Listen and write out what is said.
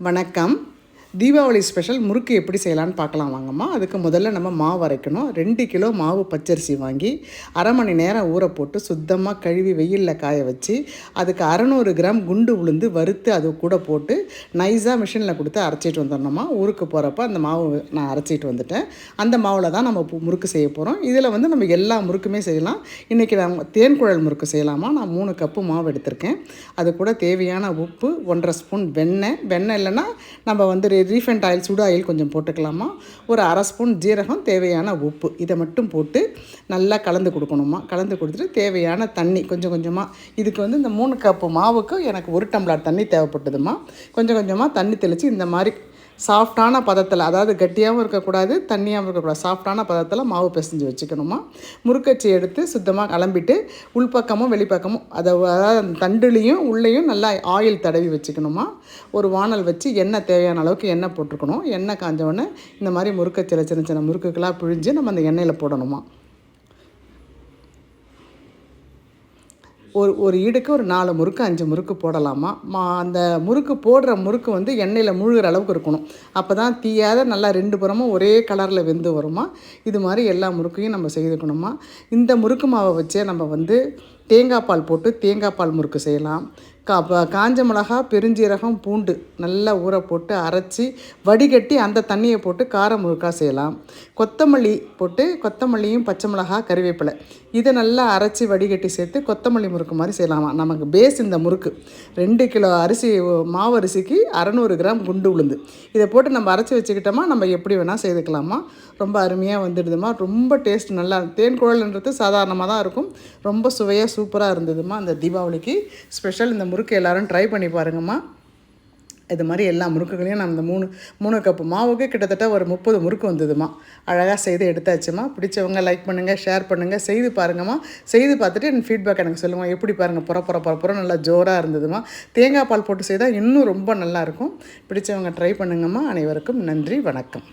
வணக்கம். தீபாவளி ஸ்பெஷல் முறுக்கு எப்படி செய்யலான்னு பார்க்கலாம் வாங்கம்மா. அதுக்கு முதல்ல நம்ம மாவு அரைக்கணும். 2 கிலோ மாவு பச்சரிசி வாங்கி அரை மணி நேரம் ஊற போட்டு சுத்தமாக கழுவி வெயிலில் காய வச்சு அதுக்கு 600 கிராம் குண்டு உளுந்து வறுத்து அது கூட போட்டு நைஸாக மிஷினில் கொடுத்து அரைச்சிட்டு வந்துடணுமா. ஊருக்கு போகிறப்ப அந்த மாவு நான் அரைச்சிட்டு வந்துட்டேன். அந்த மாவில் தான் நம்ம முறுக்கு செய்ய போகிறோம். இதில் வந்து நம்ம எல்லா முறுக்குமே செய்யலாம். இன்றைக்கி நான் தேன் குழல் முறுக்கு செய்யலாமா. நான் 3 கப்பு மாவு எடுத்திருக்கேன். அது கூட தேவையான உப்பு, 1.5 ஸ்பூன் வெண்ணெய் இல்லைன்னா நம்ம வந்து ரீஃபைண்ட் ஆயில், சுடு ஆயில் கொஞ்சம் போட்டுக்கலாமா. ஒரு அரை ஸ்பூன் ஜீரகம், தேவையான உப்பு, இதை மட்டும் போட்டு நல்லா கலந்து கொடுக்கணுமா. கலந்து கொடுத்துட்டு தேவையான தண்ணி கொஞ்சம் கொஞ்சமாக. இதுக்கு வந்து இந்த 3 கப்பு மாவுக்கு எனக்கு 1 டம்ளர் தண்ணி தேவைப்பட்டதுமா. கொஞ்சம் கொஞ்சமாக தண்ணி தெளித்து இந்த மாதிரி சாஃப்டான பதத்தில், அதாவது கட்டியாகவும் இருக்கக்கூடாது, தண்ணியாகவும் இருக்கக்கூடாது, சாஃப்டான பதத்தில் மாவு பிசைஞ்சு வச்சுக்கணுமா. முறுக்கச்சி எடுத்து சுத்தமாக கிளம்பிட்டு உள்பக்கமும் வெளிப்பக்கமும் அதாவது அந்த தண்டுலேயும் உள்ளேயும் நல்லா ஆயில் தடவி வச்சுக்கணுமா. ஒரு வானல் வச்சு எண்ணெய் தேவையான அளவுக்கு எண்ணெய் போட்டிருக்கணும். எண்ணெய் காஞ்சவுடனே இந்த மாதிரி முறுக்கச்சில சின்ன சின்ன முறுக்குகளாக பிழிஞ்சு நம்ம அந்த எண்ணெயில் போடணுமா. ஒரு ஈடுக்கு ஒரு 4 முறுக்கு 5 முறுக்கு போடலாமா. அந்த முறுக்கு போடுற முறுக்கு வந்து எண்ணெயில் முழுகிற அளவுக்கு இருக்கணும். அப்போ தான் தீயாத நல்லா 2 புறமும் ஒரே கலரில் வெந்து வருமா. இது மாதிரி எல்லா முறுக்கையும் நம்ம செய்துக்கணுமா. இந்த முறுக்கு மாவை வச்சே நம்ம வந்து தேங்காய் பால் போட்டு தேங்காய் பால் முறுக்கு செய்யலாம். காஞ்ச மிளகா, பெருஞ்சீரகம், பூண்டு நல்லா ஊற போட்டு அரைச்சி வடிகட்டி அந்த தண்ணியை போட்டு கார முறுக்காக செய்யலாம். கொத்தமல்லி போட்டு கொத்தமல்லியும் பச்சை மிளகா, கறிவேப்பிலை இதை நல்லா அரைச்சி வடிகட்டி சேர்த்து கொத்தமல்லி முறுக்கு மாதிரி செய்யலாமா. நமக்கு பேஸ் இந்த முறுக்கு 2 கிலோ அரிசி மாவு அரிசிக்கு 600 கிராம் குண்டு உளுந்து இதை போட்டு நம்ம அரைச்சி வச்சுக்கிட்டோமா. நம்ம எப்படி வேணால் செய்துக்கலாமா. ரொம்ப அருமையாக வந்துடுதுமா. ரொம்ப டேஸ்ட் நல்லா. தேன் குழல்ன்றது சாதாரணமாக தான் இருக்கும். ரொம்ப சுவையாக சூப்பராக இருந்ததுமா. அந்த தீபாவளிக்கு ஸ்பெஷல் இந்த முறுக்கு எல்லோரும் ட்ரை பண்ணி பாருங்கம்மா. இது மாதிரி எல்லா முறுக்குகளையும் நான் இந்த 3 கப்பு மாவுக்கு கிட்டத்தட்ட ஒரு 30 முறுக்கு வந்ததுமா. அழகாக செய்து எடுத்தாச்சுமா. பிடிச்சவங்க லைக் பண்ணுங்கள், ஷேர் பண்ணுங்கள், செய்து பாருங்கம்மா. செய்து பார்த்துட்டு என் ஃபீட்பேக் எனக்கு சொல்லுங்கள். எப்படி பாருங்கள், புற நல்லா ஜோராக இருந்ததுமா. தேங்காய் பால் போட்டு செய்தால் இன்னும் ரொம்ப நல்லாயிருக்கும். பிடிச்சவங்க ட்ரை பண்ணுங்கம்மா. அனைவருக்கும் நன்றி, வணக்கம்.